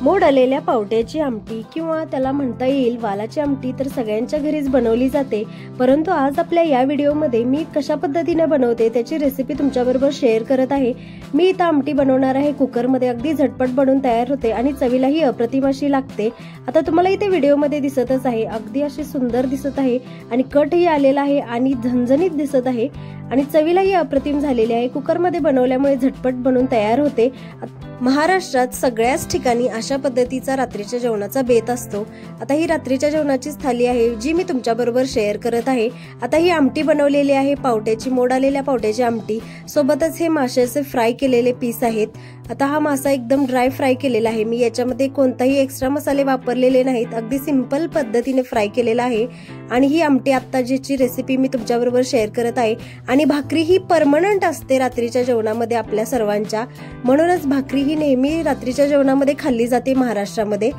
मोड आलेल्या पावट्याची आमटी किंवा त्याला म्हणता येईल वालाची आमटी तर सगळ्यांच्या घरीच बनवली जाते। परंतु आज आपल्या या व्हिडिओमध्ये मी कशा पद्धतीने बनवते त्याची रेसिपी तुमच्याबरोबर शेअर करत आहे। मी इथं आमटी बनवणार आहे कुकरमध्ये, अगदी झटपट बनवून तयार होते आणि चवीलाही अप्रतिम अशी लागते। आता तुम्हाला इथे व्हिडिओमध्ये दिसतच आहे, अगदी अशी सुंदर दिसत आहे आणि कटही आलेला आहे आणि झणझणीत दिसत आहे आणि चवीलाही अप्रतिम झालेली आहे। कुकरमध्ये बनवल्यामुळे झटपट बनवून तयार होते। महाराष्ट्रात सगळ्याच ठिकाणी अशा पद्धतीचा रात्रीच्या जेवणाचा बेत असतो। आता ही रात्रीच्या जेवणाचीच थाली आहे जी मी तुमच्याबरोबर शेअर करत आहे। आता ही आमटी बनवलेली आहे पावट्याची, मोड आलेल्या पावट्याची आमटी, सोबतच हे माशाचे फ्राय केलेले पीस आहेत। आता हा मासा एकदम ड्राय फ्राय केलेला आहे मी, याच्यामध्ये कोणताही एक्स्ट्रा मसाले वापरलेले नाहीत, अगदी सिंपल पद्धतीने फ्राय केलेला आहे। आणि ही आमटी आता जीची रेसिपी मी तुमच्याबरोबर शेअर करत आहे। आणि भाकरी ही परमनंट असते रात्रीच्या जेवणामध्ये आपल्या सर्वांच्या, म्हणूनच भाकरी ही नेहमी रात्रीच्या जेवणामध्ये खाल्ली जाते महाराष्ट्रामध्ये।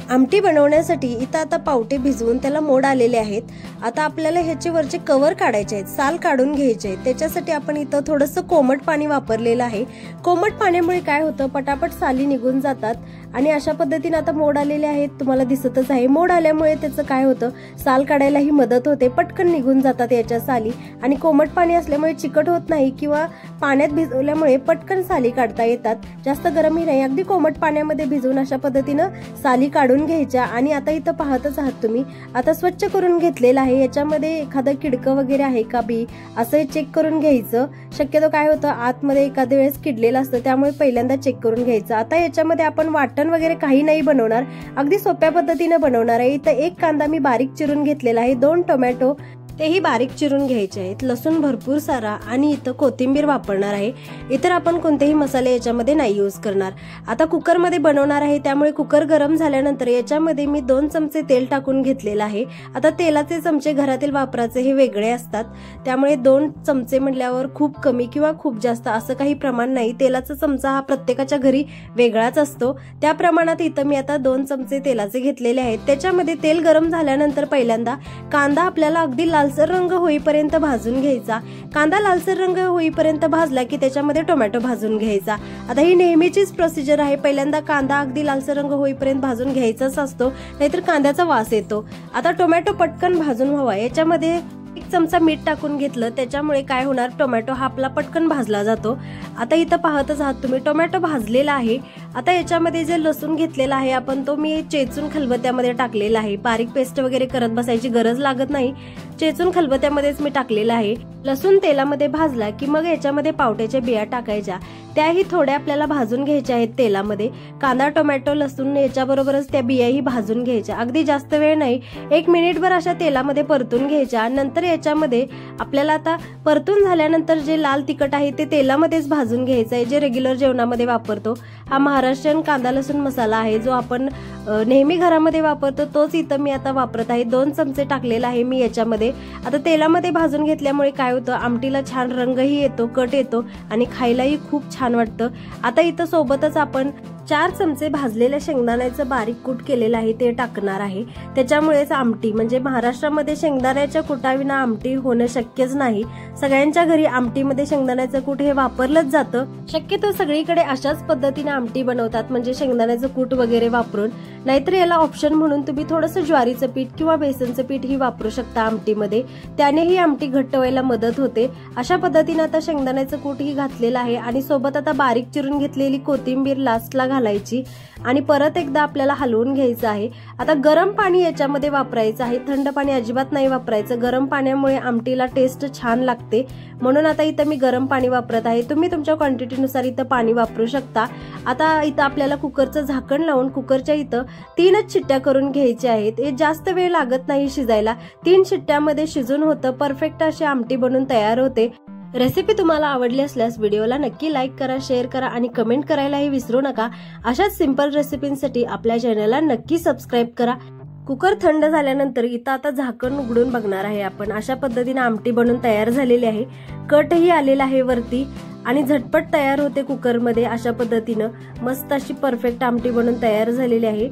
आमटी बनवण्यासाठी इथं आता पावटे भिजवून त्याला मोड आलेले आहेत। आता आपल्याला ह्याचे वरचे कव्हर काढायचे आहेत, साल काढून घ्यायचे आहेत। त्याच्यासाठी आपण इथं थोडंसं कोमट पाणी वापरलेलं आहे। कोमट पाण्यामुळे काय होतं, पटापट साली निघून जातात आणि अशा पद्धतीने आता मोड आलेले आहेत, तुम्हाला दिसतच आहे। मोड आल्यामुळे त्याचं काय होतं, साल काढायलाही मदत होते, पटकन निघून जातात याच्या साली। आणि कोमट पाणी असल्यामुळे चिकट होत नाही किंवा पाण्यात भिजवल्यामुळे पटकन साली काढता येतात, जास्त गरमही नाही। अगदी कोमट पाण्यामध्ये भिजवून अशा पद्धतीनं साली काढून घ्यायच्या। आणि आता इथं पाहतच आहात तुम्ही, आता स्वच्छ करून घेतलेलं आहे। याच्यामध्ये एखादं किडकं वगैरे आहे का बी असं चेक करून घ्यायचं। शक्यतो काय होतं, आतमध्ये एखाद्या वेळेस किडलेलं असतं, त्यामुळे पहिल्यांदा चेक करून घ्यायचं। आता याच्यामध्ये आपण वाटण वगैरे काही नाही बनवणार, अगदी सोप्या पद्धतीने बनवणार आहे। इथं एक कांदा मी बारीक चिरून घेतलेला आहे, 2 टोमॅटो तेही बारीक चिरून घ्यायचे आहेत, लसूण भरपूर सारा आणि इथं कोथिंबीर वापरणार आहे। इतर आपण कोणतेही मसाले याच्यामध्ये नाही यूज करणार। आता कुकरमध्ये बनवणार आहे, त्यामुळे कुकर गरम झाल्यानंतर याच्यामध्ये मी 2 चमचे तेल टाकून घेतलेलं आहे। आता तेलाचे चमचे घरातील वापराचे हे वेगळे असतात, त्यामुळे 2 चमचे म्हटल्यावर खूप कमी किंवा खूप जास्त असं काही प्रमाण नाही। तेलाचा चमचा हा प्रत्येकाच्या घरी वेगळाच असतो, त्या प्रमाणात इथं मी आता 2 चमचे तेलाचे घेतलेले आहेत। त्याच्यामध्ये तेल गरम झाल्यानंतर पहिल्यांदा कांदा आपल्याला अगदी लालसर रंग होईपर्यंत भाजून घ्यायचा। कांदा लालसर रंग होईपर्यंत भाजला की त्याच्यामध्ये टोमॅटो भाजून घ्यायचा। आता ही नेहमीचीच प्रोसिजर आहे, पहिल्यांदा कांदा अगदी लालसर रंग होईपर्यंत भाजून घ्यायचाच असतो, नाहीतर कांद्याचा वास येतो। आता टोमॅटो पटकन भाजून व्हावा, याच्यामध्ये 1 चमचा मीठ टाकून घेतलं, त्याच्यामुळे काय होणार, टोमॅटो हा आपला पटकन भाजला जातो। आता इथं पाहतच आहात तुम्ही, टोमॅटो भाजलेला आहे। आता याच्यामध्ये जे लसूण घेतलेला आहे आपण, तो मी चेचून खलबत्त्यामध्ये टाकलेला आहे, बारीक पेस्ट वगैरे करत बसायची गरज लागत नाही, चेचून खलबत्त्यामध्येच मी टाकलेला आहे। लसूण तेलामध्ये भाजला की मग याच्यामध्ये पावट्याच्या बिया टाकायच्या, त्याही थोड्या आपल्याला भाजून घ्यायच्या आहेत तेलामध्ये। कांदा टोमॅटो लसूण याच्याबरोबरच त्या बियाही भाजून घ्यायच्या, अगदी जास्त वेळ नाही, 1 मिनिटभर अशा तेलामध्ये परतून घ्यायच्या। नंतर याच्यामध्ये आपल्याला आता परतून झाल्यानंतर जे लाल तिखट आहे ते तेलामध्येच भाजून घ्यायचं आहे, जे रेग्युलर जेवणामध्ये वापरतो। हा महाराष्ट्रीयन कांदा लसूण मसाला आहे, जो आपण नेहमी घरामध्ये वापरतो, तोच इथं मी आता वापरत आहे। 2 चमचे टाकलेला आहे मी याच्यामध्ये। आता तेलामध्ये भाजून घेतल्यामुळे काय होतं, आमटीला छान रंगही येतो, कट येतो आणि खायलाही खूप छान वाटतं। आता इथं सोबतच आपण 4 चमचे भाजलेल्या शेंगदाण्याचं बारीक कूट केलेलं आहे ते टाकणार आहे। त्याच्यामुळेच आमटी म्हणजे महाराष्ट्रामध्ये शेंगदाण्याच्या कुटाविना आमटी होणं शक्यच नाही। सगळ्यांच्या घरी आमटीमध्ये शेंगदाण्याचं कूट हे वापरलंच जातं, शक्यतो सगळीकडे अशाच पद्धतीने आमटी बनवतात, म्हणजे शेंगदाण्याचं कूट वगैरे वापरून। नाहीतर याला ऑप्शन म्हणून तुम्ही थोडंसं ज्वारीचं पीठ किंवा बेसनचं पीठ ही वापरू शकता आमटीमध्ये, त्यानेही आमटी घट्ट व्हायला मदत होते। अशा पद्धतीने आता शेंगदाण्याचं कूट ही घातलेलं आहे आणि सोबत आता बारीक चिरून घेतलेली कोथिंबीर लास्टला घालायची आणि परत एकदा आपल्याला हलवून घ्यायचं आहे। आता गरम पाणी याच्यामध्ये वापरायचं आहे, थंड पाणी अजिबात नाही वापरायचं, गरम पाण्यामुळे आमटीला टेस्ट छान लागते, म्हणून आता इथं मी गरम पाणी वापरत आहे। तुम्ही तुमच्या क्वांटिटीनुसार इथं पाणी वापरू शकता। आता इथं आपल्याला कुकरचं झाकण लावून कुकरच्या इथं 3च शिट्ट्या करून घ्यायच्या आहेत, हे जास्त वेळ लागत नाही शिजायला, 3 शिट्ट्यामध्ये शिजून होतं, परफेक्ट अशी आमटी बनून तयार होते। रेसिपी तुम्हाला आवडली असल्यास व्हिडिओला नक्की लाईक करा, शेअर करा आणि कमेंट करायलाही विसरू नका। अशाच सिंपल रेसिपींसाठी आपल्या चॅनलला नक्की सबस्क्राईब करा। कुकर थंड झाल्यानंतर इथं आता झाकण उघडून बघणार आहे आपण, अशा पद्धतीने आमटी बनून तयार झालेली आहे, कटही आलेला आहे वरती आणि झटपट तयार होते कुकरमध्ये। अशा पद्धतीनं मस्त अशी परफेक्ट आमटी बनून तयार झालेली आहे।